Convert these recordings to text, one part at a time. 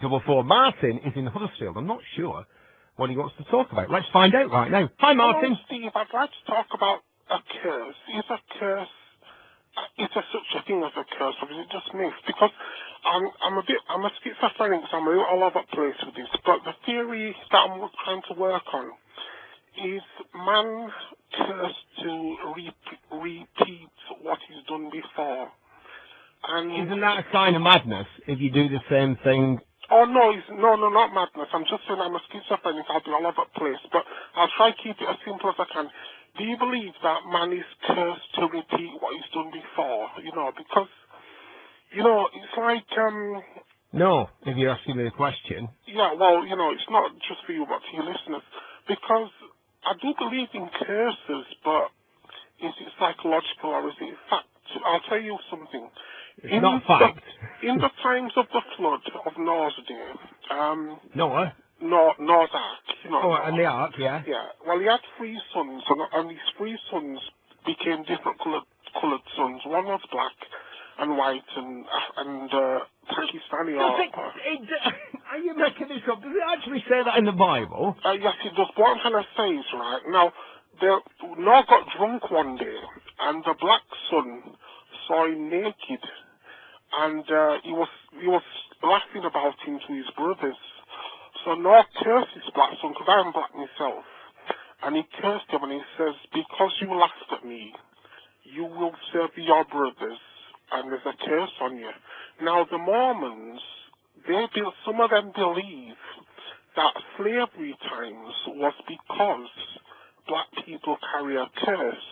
444. Martin is in Huddersfield. I'm not sure what he wants to talk about. Let's find out right now. Hi, Martin. Hello, Steve. I'd like to talk about a curse. Is there such a thing as a curse, or is it just myth? Because I'm a schizophrenic, so I'm a little all over the place with this. But the theory that I'm trying to work on is man cursed to repeat what he's done before. And isn't that a sign of madness if you do the same thing? Oh, no, not madness. I'm just saying I'm a schizophrenic. I'll be all over the place. But I'll try to keep it as simple as I can. Do you believe that man is cursed to repeat what he's done before? Because, it's like... No, if you're asking me the question. Yeah, well, it's not just for you, but to your listeners. Because I do believe in curses, but is it psychological or is it fact? I'll tell you something. It's not fact. In the times of the flood of Noah's day... Noah? Noah's Ark. And the Ark, yeah. Yeah. Well, he had 3 sons, and his 3 sons became different coloured sons. One was black and white and Pakistani. Are you making this up? Does it actually say that in the Bible? Yes, it does. What I'm trying to say is, right, now, Noah got drunk one day, and the black son saw him naked, and he was laughing about him to his brothers. So Noah cursed his black son, because I am black myself, and he cursed him, and he says, because you laughed at me, you will serve your brothers, and there's a curse on you. Now, the Mormons, some of them believe that slavery times was because black people carry a curse.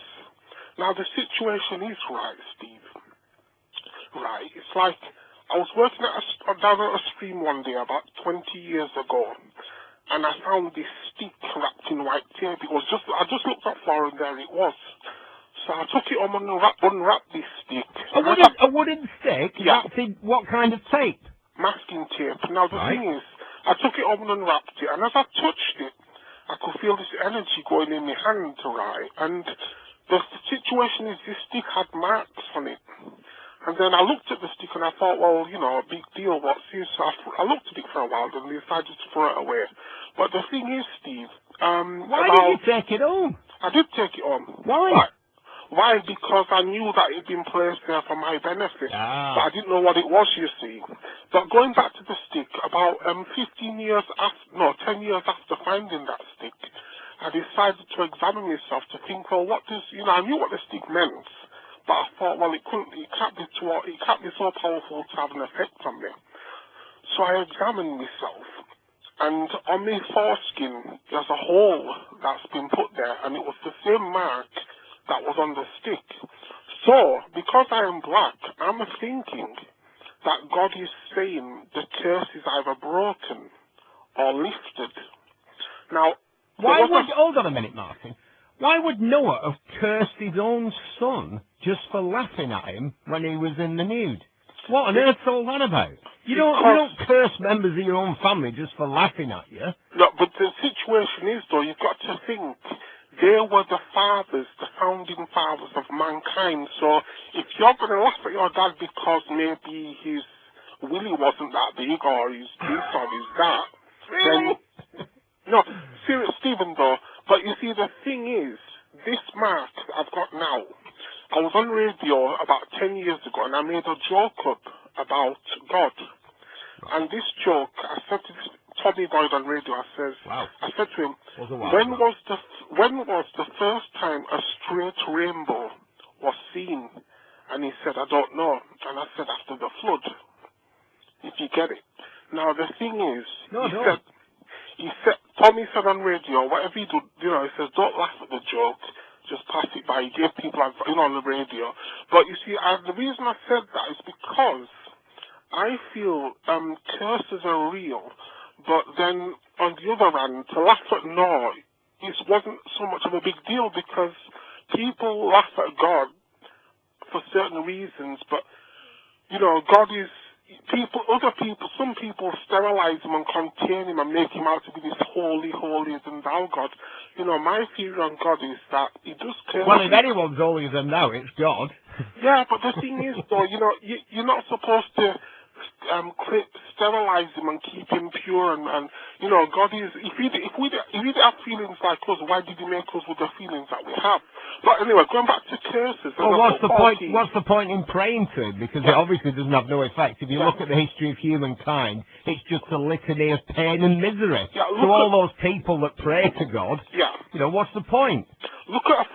Now, the situation is right, Steve. Right, it's like... I was working down at a stream one day about 20 years ago, and I found this stick wrapped in white tape. I just looked up for it, and there it was. So I took it home and unwrapped this stick. A wooden stick? Yeah. What kind of tape? Masking tape. Now the thing is, I took it home and unwrapped it, and as I touched it, I could feel this energy going in my hand, right? And the situation is, this stick had marks on it. And then I looked at the stick and I thought, well, a big deal, what's this? So I looked at it for a while and decided to throw it away. But the thing is, Steve... Why did you take it home? I did take it home. Why? Why? Because I knew that it had been placed there for my benefit. But I didn't know what it was, you see. But going back to the stick, about 10 years after finding that stick, I decided to examine myself to think, well, what does... I knew what the stick meant. But I thought, well, it can't be so powerful to have an effect on me. So I examined myself, and on my foreskin, there's a hole that's been put there, and it was the same mark that was on the stick. So, because I am black, I'm thinking that God is saying the curse is either broken or lifted. Now, hold on a minute, Martin. Why would Noah have cursed his own son just for laughing at him when he was in the nude? What on earth's all that about? You don't curse members of your own family just for laughing at you. No, but the situation is, though, you've got to think, they were the founding fathers of mankind. So if you're going to laugh at your dad because maybe his willy wasn't that big, or his this or his that, really? Then... No, serious, Stephen, though. But you see, the thing is, this mark I've got now, I was on radio about 10 years ago, and I made a joke up about God. And this joke, I said to Tommy Boyd on radio, I said to him, when was the first time a straight rainbow was seen? And he said, I don't know. And I said, after the flood, if you get it. Now, the thing is, Tommy said on radio, whatever he did, he says, don't laugh at the joke, just pass it by. He gave people on the radio. But you see, the reason I said that is because I feel curses are real, but then on the other hand, to laugh at Noah, it wasn't so much of a big deal because people laugh at God for certain reasons, but, God is... some people sterilize him and contain him and make him out to be this holy than thou God. My theory on God is that he does care. Well, if anyone's holier than thou, it's God. Yeah, but the thing is, though, you're not supposed to sterilize him and keep him pure, and you know, God is, if he didn't have feelings like us, why did he make us with the feelings that we have? But anyway, going back to curses. Well, what's the point? What's the point in praying to him? Because it obviously doesn't have no effect. If you look at the history of humankind, it's just a litany of pain and misery. So all those people that pray to God, you know, what's the point? Look at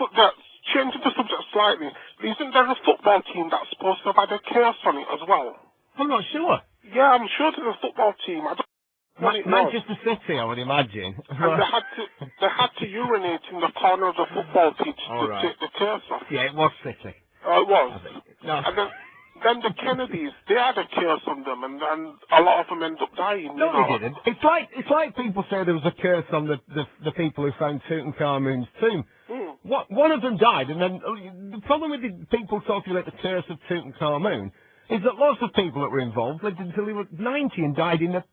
changing the subject slightly. Isn't there a football team that's supposed to have had a curse on it as well? I'm not sure. Yeah, I'm sure there's a football team. I don't know what it was. Manchester City, I would imagine. And they had to urinate in the corner of the football pitch to take the curse off. Yeah, it was City. Oh, it was. I think. No. And then the Kennedys, they had a curse on them, and a lot of them end up dying. No, they didn't. It's like people say there was a curse on the people who found Tutankhamun's tomb. One of them died, and then the problem with the people talking about the curse of Tutankhamun is that lots of people that were involved lived until they were 90 and died in their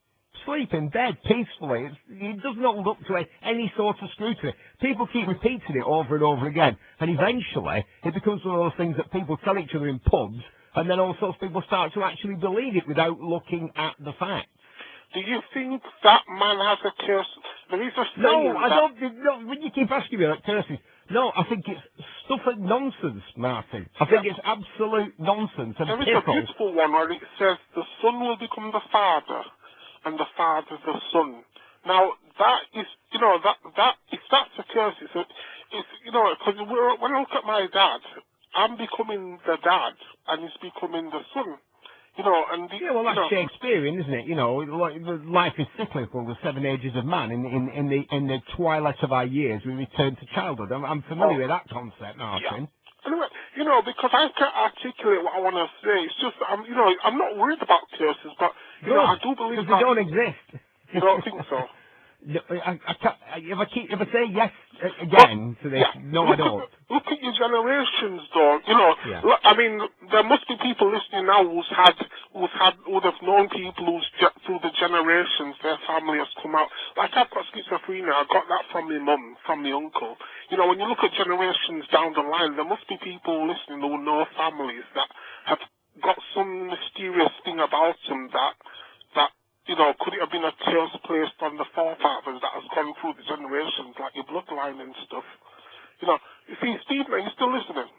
sleep in bed peacefully. It does not look to any sort of scrutiny. People keep repeating it over and over again, and eventually it becomes one of those things that people tell each other in pubs, and then all sorts of people start to actually believe it without looking at the facts. Do you think that man has a curse? There is a saying No, I don't. No, when you keep asking me about curses, no, I think it's stuff and nonsense, Martin. I think it's absolute nonsense and there is a beautiful one where it says the son will become the father, and the father the son. Now that is, you know, that if that's a curse, it's you know, because when I look at my dad, I'm becoming the dad, and he's becoming the son. You know, and well, that's Shakespearean, isn't it? You know, life is cyclical. The 7 ages of man. In the twilight of our years, we return to childhood. I'm familiar with that concept, Martin. Yeah. Anyway, you know, because I can't articulate what I want to say. It's just, you know, I'm not worried about curses, but you know, I do believe they don't exist. You don't think so? No, if I say yes again to this, no, I don't. Look at your generations, though. You know, I mean, there must be people listening now would have known people through the generations their family has come out. Like I've got schizophrenia. I got that from my mum, from my uncle. You know, when you look at generations down the line, there must be people listening who know families that have got some mysterious thing about them that. You know, could it have been a curse placed on the forefathers that has gone through the generations, like your bloodline and stuff? You know, you see, Stephen, are you still listening?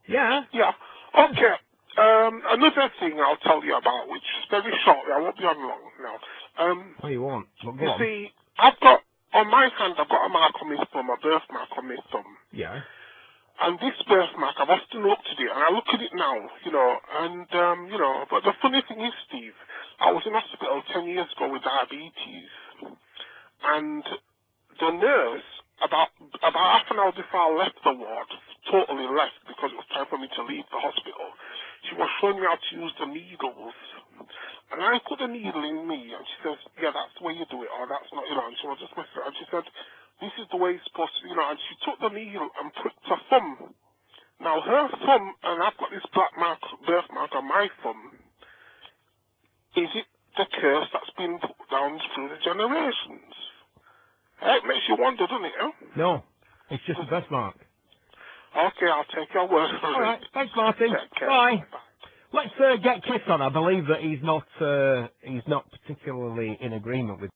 Yeah. Yeah. Okay. Another thing I'll tell you about, which is very shortly, I won't be on long now. What do you want? You see, I've got, on my hand, I've got a mark on my thumb, a birthmark on my thumb. Yeah. And this birthmark, I've often looked at it, and I look at it now, you know, and, you know, but the funny thing is, Steve, I was in hospital 10 years ago with diabetes, and the nurse, about half an hour before I left the ward, totally left because it was time for me to leave the hospital, she was showing me how to use the needles. And I put the needle in me, and she says, yeah, that's the way you do it, or that's not, you know, and she was just messing, and she said, this is the way it's supposed to, you know, and she took the needle and pricked her thumb. Now, her thumb, and I've got this black mark, birthmark on my thumb, is it the curse that's been put down through the generations? It makes you wonder, doesn't it? Huh? No, it's just a birthmark. Okay, I'll take your word for it. All right, thanks, Martin. Bye. Let's get Chris on. I believe that he's not particularly in agreement with